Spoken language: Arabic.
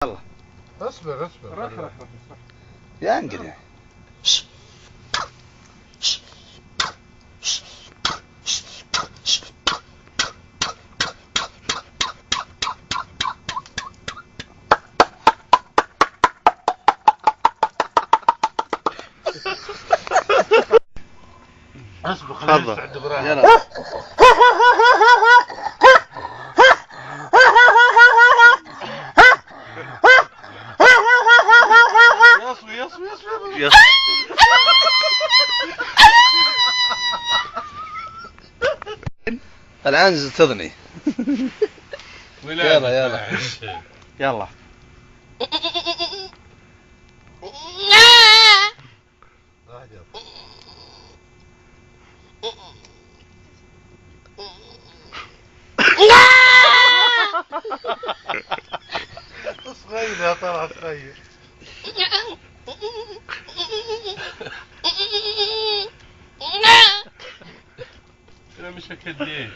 يلا اصبر رح يا انقل اصبر خلينا نستعد براحة. يلا يصوي الآن تضني. يلا يلا صغير يا طلع صغير. انا مش هكديه.